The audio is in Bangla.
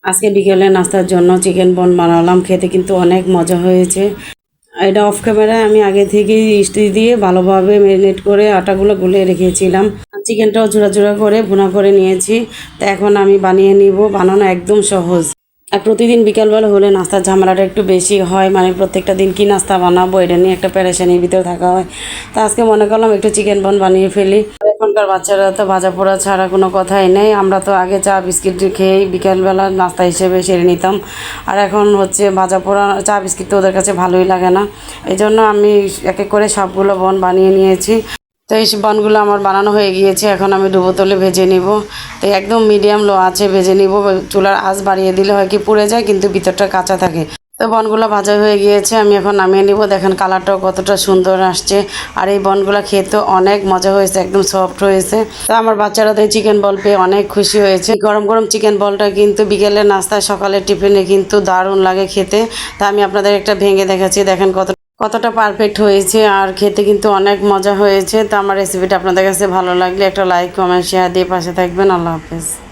আজকে বিকেলে নাস্তার জন্য চিকেন বন বানালাম, খেতে কিন্তু অনেক মজা হয়েছে। এটা অফ ক্যামেরায় আমি আগে থেকেই ইস্ত্রি দিয়ে ভালোভাবে ম্যারিনেট করে আটাগুলো গুলিয়ে রেখেছিলাম। চিকেনটাও জোড়া জোড়া করে ভুনা করে নিয়েছি। তো এখন আমি বানিয়ে নিব, বানানো একদম সহজ। আর প্রতিদিন বিকালবেলা হলে নাস্তার ঝামেলাটা একটু বেশি হয়, মানে প্রত্যেকটা দিন কি নাস্তা বানাবো এটা নিয়ে একটা প্যারেশানির ভিতরে থাকা হয়। তো আজকে মনে করলাম একটু চিকেন বন বানিয়ে ফেলি। এখনকার বাচ্চারা তো ভাজা পোড়া ছাড়া কোনো কথাই নেই। আমরা তো আগে চা বিস্কিট খেয়েই বিকালবেলা নাস্তা হিসেবে সেরে নিতাম, আর এখন হচ্ছে ভাজা পোড়া চা বিস্কিট তো ওদের কাছে ভালোই লাগে না। এই জন্য আমি এক এক করে সবগুলো বন বানিয়ে নিয়েছি। তো এই বনগুলো আমার বানানো হয়ে গিয়েছে, এখন আমি ডুবো তেলে ভেজে নিব। তো একদম মিডিয়াম লো আছে ভেজে নিব। চুলার আঁচ বাড়িয়ে দিলে হয় কি পুড়ে যায়, কিন্তু ভিতরটা কাঁচা থাকে। তো বনগুলো ভাজা হয়ে গিয়েছে, আমি এখন নামিয়ে নিব। দেখেন কালারটাও কতটা সুন্দর আসছে, আর এই বনগুলো খেতে অনেক মজা হয়েছে, একদম সফট হয়েছে। তো আমার বাচ্চারা তো চিকেন বল পেয়ে অনেক খুশি হয়েছে। গরম গরম চিকেন বলটা কিন্তু বিকেলের নাস্তায় সকালের টিফিনে কিন্তু দারুণ লাগে খেতে। তা আমি আপনাদের একটা ভেঙে দেখাচ্ছি, দেখেন কতটা পারফেক্ট হয়েছে, আর খেতে কিন্তু অনেক মজা হয়েছে। তো আমার রেসিপিটা আপনাদের কাছে ভালো লাগলে একটা লাইক কমেন্ট শেয়ার দিয়ে পাশে থাকবেন। আল্লাহ হাফেজ।